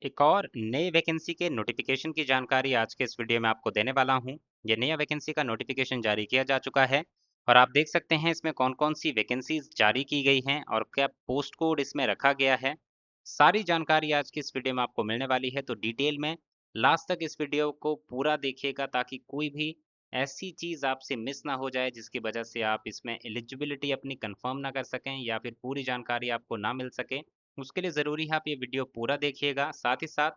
एक और नई वैकेंसी के नोटिफिकेशन की जानकारी आज के इस वीडियो में आपको देने वाला हूं। ये नया वैकेंसी का नोटिफिकेशन जारी किया जा चुका है और आप देख सकते हैं इसमें कौन-कौन सी वैकेंसीज जारी की गई हैं और क्या पोस्ट कोड इसमें रखा गया है। सारी जानकारी आज की इस वीडियो में आपको मिलने वाली है, तो डिटेल में लास्ट तक इस वीडियो को पूरा देखिएगा ताकि कोई भी ऐसी चीज़ आपसे मिस ना हो जाए जिसकी वजह से आप इसमें एलिजिबिलिटी अपनी कंफर्म ना कर सकें या फिर पूरी जानकारी आपको ना मिल सके। उसके लिए ज़रूरी है आप ये वीडियो पूरा देखिएगा। साथ ही साथ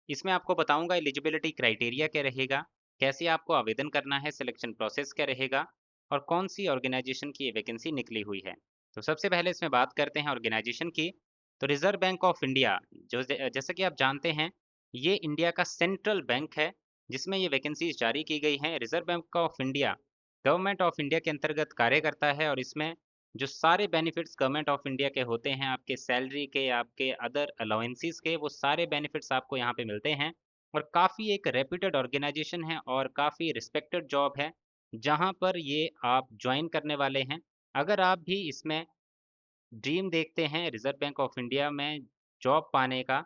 इसमें आपको बताऊँगा एलिजिबिलिटी क्राइटेरिया क्या रहेगा, कैसे आपको आवेदन करना है, सिलेक्शन प्रोसेस क्या रहेगा और कौन-सी ऑर्गेनाइज़ेशन की ये वैकेंसी निकली हुई है। तो सबसे पहले इसमें बात करते हैं ऑर्गेनाइज़ेशन की। तो रिज़र्व बैंक ऑफ इंडिया जो जैसा कि आप जानते हैं, ये इंडिया का सेंट्रल बैंक है, जिसमें ये वैकेंसीज़ जारी की गई हैं। Reserve bank of India government of India के अंतर्गत कार्य करता है और इसमें जो सारे बेनिफिट्स गवर्नमेंट ऑफ इंडिया के होते हैं, आपके सैलरी के, आपके अदर अलाउंसेस के, वो सारे बेनिफिट्स आपको यहाँ पे मिलते हैं और काफ़ी एक रेप्यूटेड ऑर्गेनाइजेशन है और काफ़ी रिस्पेक्टेड जॉब है, जहाँ पर ये आप ज्वाइन करने वाले हैं। अगर आप भी इसमें ड्रीम देखते हैं रिज़र्व बैंक ऑफ इंडिया में जॉब पाने का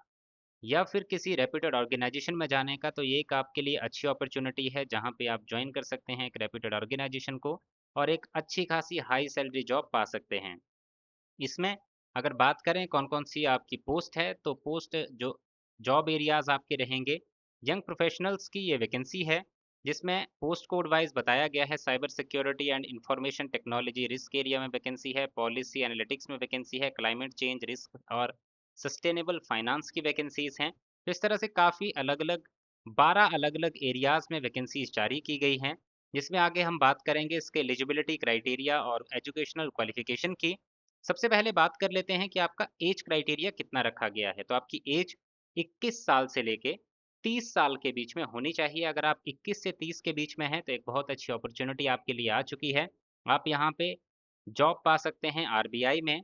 या फिर किसी रेप्यूटेड ऑर्गेनाइजेशन में जाने का, तो ये एक आपके लिए अच्छी अपॉर्चुनिटी है जहाँ पे आप ज्वाइन कर सकते हैं एक रेप्यूटेड ऑर्गेनाइजेशन को और एक अच्छी खासी हाई सैलरी जॉब पा सकते हैं। इसमें अगर बात करें कौन-कौन सी आपकी पोस्ट है, तो पोस्ट जो जॉब एरियाज़ आपके रहेंगे, यंग प्रोफेशनल्स की ये वैकेंसी है, जिसमें पोस्ट कोड वाइज़ बताया गया है। Cyber security and information technology risk area में वैकेंसी है, पॉलिसी एनालिटिक्स में वैकेंसी है, क्लाइमेट चेंज रिस्क और सस्टेनेबल फाइनेंस की वैकेंसीज़ हैं। तो इस तरह से काफ़ी अलग-अलग 12 अलग-अलग एरियाज़ में वैकेंसीज़ जारी की गई हैं, जिसमें आगे हम बात करेंगे इसके एलिजिबिलिटी क्राइटेरिया और एजुकेशनल क्वालिफिकेशन की। सबसे पहले बात कर लेते हैं कि आपका एज क्राइटेरिया कितना रखा गया है। तो आपकी एज 21 साल से लेके 30 साल के बीच में होनी चाहिए। अगर आप 21 से 30 के बीच में हैं, तो एक बहुत अच्छी अपॉर्चुनिटी आपके लिए आ चुकी है। आप यहाँ पे जॉब पा सकते हैं आरबीआई में।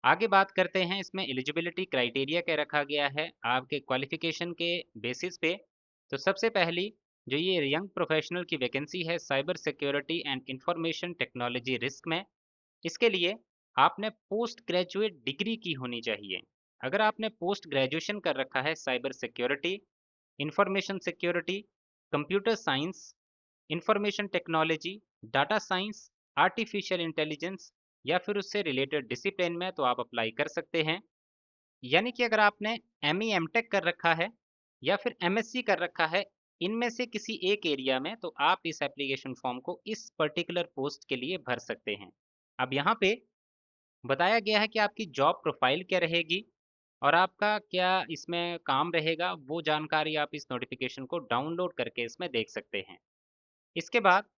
आगे बात करते हैं इसमें एलिजिबिलिटी क्राइटेरिया क्या रखा गया है आपके क्वालिफिकेशन के बेसिस पे। तो सबसे पहली जो ये यंग प्रोफेशनल की वैकेंसी है cyber security and information technology risk में, इसके लिए आपने पोस्ट ग्रेजुएट डिग्री की होनी चाहिए। अगर आपने पोस्ट ग्रेजुएशन कर रखा है cyber security, information security, computer science, information technology, data science, artificial intelligence या फिर उससे रिलेटेड डिसिप्लिन में, तो आप अप्लाई कर सकते हैं। यानी कि अगर आपने एम ई एम टेक कर रखा है या फिर एमएससी कर रखा है, इनमें से किसी एक एरिया में, तो आप इस एप्लीकेशन फॉर्म को इस पर्टिकुलर पोस्ट के लिए भर सकते हैं। अब यहाँ पे बताया गया है कि आपकी जॉब प्रोफाइल क्या रहेगी और आपका क्या इसमें काम रहेगा, वो जानकारी आप इस नोटिफिकेशन को डाउनलोड करके इसमें देख सकते हैं। इसके बाद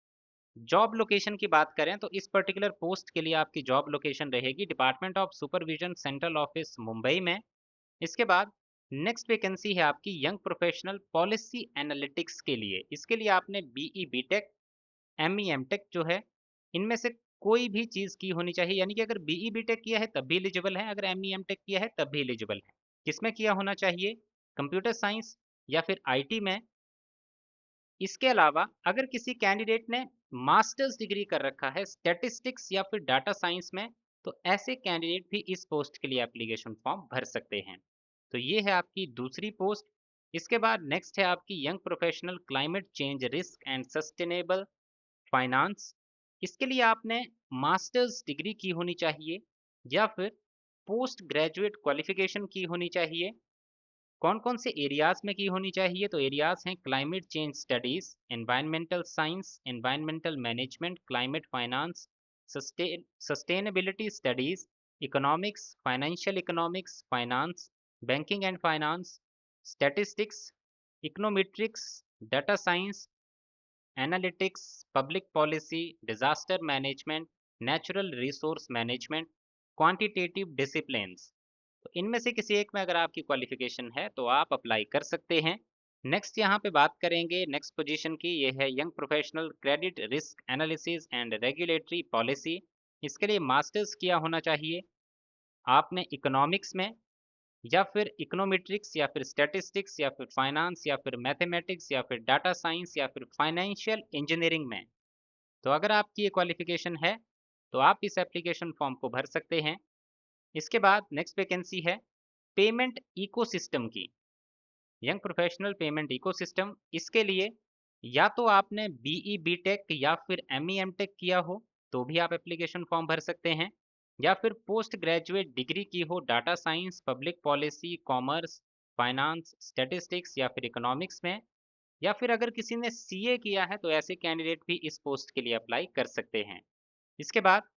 जॉब लोकेशन की बात करें तो इस पर्टिकुलर पोस्ट के लिए आपकी जॉब लोकेशन रहेगी department of supervision central office Mumbai में। इसके बाद नेक्स्ट वैकेंसी है आपकी यंग प्रोफेशनल पॉलिसी एनालिटिक्स के लिए। इसके लिए आपने बीई बीटेक एमई एमटेक जो है, इनमें से कोई भी चीज़ की होनी चाहिए। यानी कि अगर बीई बीटेक किया है तब भी एलिजिबल है, अगर एमई एमटेक किया है तब भी एलिजिबल है। किसमें किया होना चाहिए? कंप्यूटर साइंस या फिर आईटी में। इसके अलावा अगर किसी कैंडिडेट ने मास्टर्स डिग्री कर रखा है स्टैटिस्टिक्स या फिर डाटा साइंस में, तो ऐसे कैंडिडेट भी इस पोस्ट के लिए एप्लीकेशन फॉर्म भर सकते हैं। तो ये है आपकी दूसरी पोस्ट। इसके बाद नेक्स्ट है आपकी young professional climate change risk and sustainable finance. इसके लिए आपने मास्टर्स डिग्री की होनी चाहिए या फिर पोस्ट ग्रेजुएट क्वालिफिकेशन की होनी चाहिए। कौन-कौन से एरियाज़ में की होनी चाहिए? तो एरियाज़ हैं climate change studies, environmental science, environmental management, climate finance, sustainability studies, economics, financial economics, finance, banking and finance, statistics, econometrics, data science, analytics, public policy, disaster management, natural resource management, quantitative disciplines. तो इनमें से किसी एक में अगर आपकी qualification है तो आप अप्लाई कर सकते हैं। नेक्स्ट यहाँ पे बात करेंगे नेक्स्ट पोजीशन की, ये है young professional credit risk analysis and regulatory policy. इसके लिए मास्टर्स किया होना चाहिए आपने इकोनॉमिक्स में या फिर इकोनोमेट्रिक्स या फिर स्टैटिस्टिक्स या फिर फाइनेंस या फिर मैथमेटिक्स या फिर डाटा साइंस या फिर फाइनेंशियल इंजीनियरिंग में। तो अगर आपकी ये क्वालिफिकेशन है तो आप इस एप्लीकेशन फॉर्म को भर सकते हैं। इसके बाद नेक्स्ट वैकेंसी है पेमेंट इकोसिस्टम की। यंग प्रोफेशनल पेमेंट इकोसिस्टम, इसके लिए या तो आपने बीई बीटेक या फिर एमई एमटेक किया हो तो भी आप एप्लीकेशन फॉर्म भर सकते हैं, या फिर पोस्ट ग्रेजुएट डिग्री की हो data science, public policy, commerce, finance, statistics या फिर इकोनॉमिक्स में, या फिर अगर किसी ने सीए किया है तो ऐसे कैंडिडेट भी इस पोस्ट के लिए अप्लाई कर सकते हैं। इसके बाद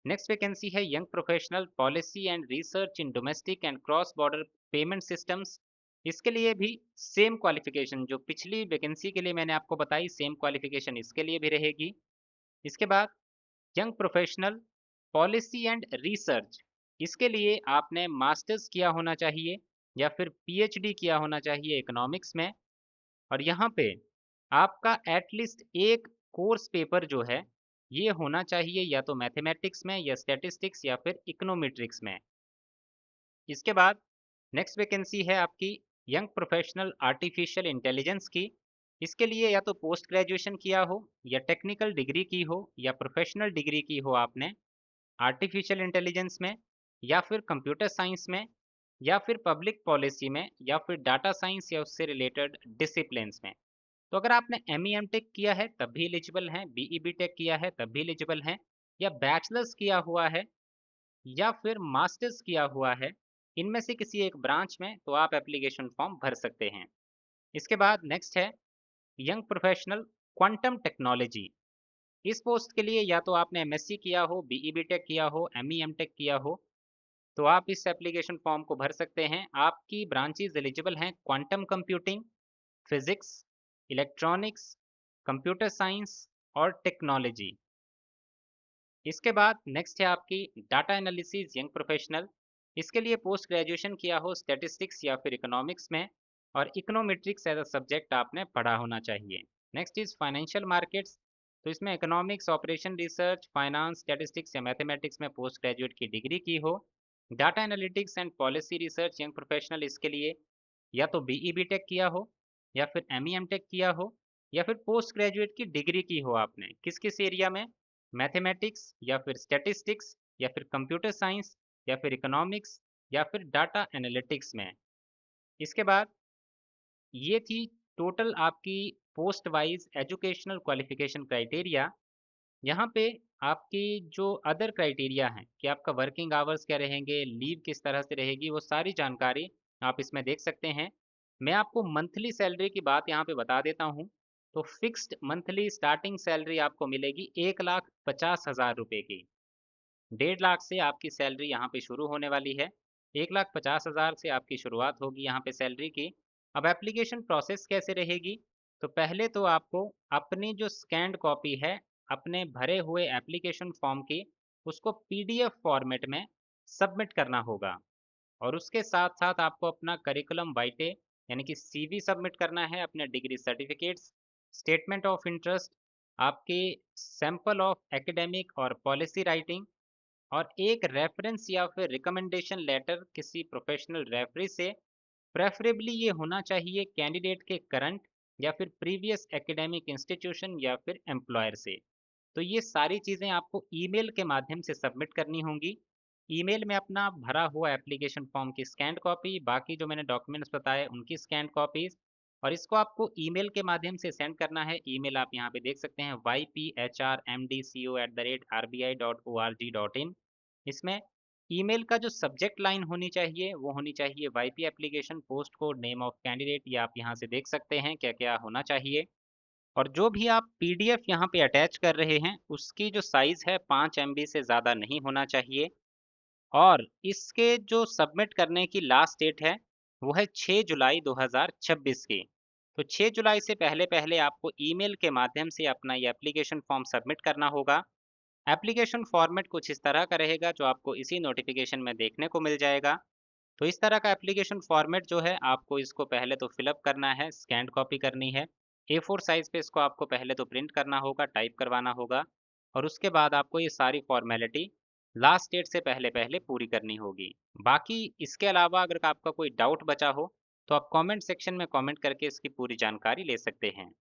नेक्स्ट वैकेंसी है young professional policy and research in domestic and cross border payment systems. इसके लिए भी सेम क्वालिफिकेशन जो पिछली वैकेंसी के लिए मैंने आपको बताई, सेम क्वालिफिकेशन इसके लिए भी रहेगी। इसके बाद young professional policy and research, इसके लिए आपने मास्टर्स किया होना चाहिए या फिर पीएचडी किया होना चाहिए इकोनॉमिक्स में, और यहाँ पे आपका एटलीस्ट एक कोर्स पेपर जो है ये होना चाहिए या तो मैथमेटिक्स में या स्टैटिस्टिक्स या फिर इकोनोमेट्रिक्स में। इसके बाद नेक्स्ट वैकेंसी है आपकी यंग प्रोफेशनल आर्टिफिशियल इंटेलिजेंस की। इसके लिए या तो पोस्ट ग्रेजुएशन किया हो या टेक्निकल डिग्री की हो या प्रोफेशनल डिग्री की हो आपने आर्टिफिशियल इंटेलिजेंस में, या फिर कंप्यूटर साइंस में, या फिर पब्लिक पॉलिसी में, या फिर डाटा साइंस या उससे रिलेटेड डिसिप्लिन्स में। तो अगर आपने एमई एमटेक किया है तब भी एलिजिबल हैं, बीई बीटेक किया है तब भी एलिजिबल हैं, या बैचलर्स किया हुआ है या फिर मास्टर्स किया हुआ है, इनमें से किसी एक ब्रांच में तो आप एप्लीकेशन फॉर्म भर सकते हैं। इसके बाद नेक्स्ट है यंग प्रोफेशनल क्वांटम टेक्नोलॉजी। इस पोस्ट के लिए या तो आपने एमएससी किया हो, बीई बीटेक किया हो, एमई एमटेक किया हो तो आप इस एप्लीकेशन फॉर्म को भर सकते हैं। आपकी ब्रांचेज एलिजिबल हैं quantum computing, physics, electronics, computer science और टेक्नोलॉजी। इसके बाद नेक्स्ट है आपकी डाटा एनालिसिस यंग प्रोफेशनल। इसके लिए पोस्ट ग्रेजुएशन किया हो स्टैटिस्टिक्स या फिर इकोनॉमिक्स में, और इकोनोमेट्रिक्स एज अ सब्जेक्ट आपने पढ़ा होना चाहिए। नेक्स्ट इज फाइनेंशियल मार्केट्स, तो इसमें economics, operation research, finance, statistics या मैथमेटिक्स में पोस्ट ग्रेजुएट की डिग्री की हो। Data analytics and policy research young professional, इसके लिए या तो बीई बीटेक किया हो या फिर एमई एमटेक किया हो या फिर पोस्ट ग्रेजुएट की डिग्री की हो आपने किस किस एरिया में, मैथमेटिक्स या फिर स्टैटिस्टिक्स या फिर कंप्यूटर साइंस या फिर इकोनॉमिक्स या फिर डाटा एनालिटिक्स में। इसके बाद ये थी टोटल आपकी post wise educational qualification criteria. यहाँ पे आपकी जो अदर क्राइटेरिया हैं कि आपका वर्किंग आवर्स क्या रहेंगे, लीव किस तरह से रहेगी, वो सारी जानकारी आप इसमें देख सकते हैं। मैं आपको मंथली सैलरी की बात यहाँ पे बता देता हूँ। तो फिक्स्ड मंथली स्टार्टिंग सैलरी आपको मिलेगी 1,50,000 रुपये की। 1.5 लाख से आपकी सैलरी यहाँ पे शुरू होने वाली है। 1,50,000 से आपकी शुरुआत होगी यहाँ पे सैलरी की। अब एप्लीकेशन प्रोसेस कैसे रहेगी, तो पहले तो आपको अपनी जो स्कैन्ड कॉपी है अपने भरे हुए एप्लीकेशन फॉर्म की, उसको पीडीएफ फॉर्मेट में सबमिट करना होगा, और उसके साथ साथ आपको अपना करिकुलम वाइटे यानी कि सीवी सबमिट करना है, अपने degree certificates, statement of interest, आपके सैंपल ऑफ एकेडमिक और पॉलिसी राइटिंग, और एक रेफरेंस या फिर रिकमेंडेशन लेटर किसी प्रोफेशनल रेफरी से। प्रेफरेबली ये होना चाहिए कैंडिडेट के करंट या फिर प्रीवियस एकेडमिक इंस्टीट्यूशन या फिर एम्प्लॉयर से। तो ये सारी चीज़ें आपको ईमेल के माध्यम से सबमिट करनी होंगी। ईमेल में अपना भरा हुआ एप्लीकेशन फॉर्म की स्कैन्ड कॉपी, बाकी जो मैंने डॉक्यूमेंट्स बताए उनकी स्कैन्ड कॉपीज़, और इसको आपको ईमेल के माध्यम से सेंड करना है। ईमेल आप यहाँ पे देख सकते हैं yphrmdco@rbi.org.in। इसमें ईमेल का जो सब्जेक्ट लाइन होनी चाहिए वो होनी चाहिए YP application, post code, name of candidate, ये आप यहाँ से देख सकते हैं क्या क्या होना चाहिए। और जो भी आप पीडीएफ यहाँ पे अटैच कर रहे हैं उसकी जो साइज़ है 5 MB से ज़्यादा नहीं होना चाहिए, और इसके जो सबमिट करने की लास्ट डेट है वो है 6 जुलाई 2026 की। तो 6 जुलाई से पहले पहले आपको ईमेल के माध्यम से अपना ये एप्लीकेशन फॉर्म सबमिट करना होगा। एप्लीकेशन फॉर्मेट कुछ इस तरह का रहेगा जो आपको इसी नोटिफिकेशन में देखने को मिल जाएगा। तो इस तरह का एप्लीकेशन फॉर्मेट जो है आपको इसको पहले तो फिलअप करना है, स्कैन कॉपी करनी है, A4 साइज पे इसको आपको पहले तो प्रिंट करना होगा, टाइप करवाना होगा, और उसके बाद आपको ये सारी फॉर्मेलिटी लास्ट डेट से पहले पहले पूरी करनी होगी। बाकी इसके अलावा अगर आपका कोई डाउट बचा हो तो आप कमेंट सेक्शन में कमेंट करके इसकी पूरी जानकारी ले सकते हैं।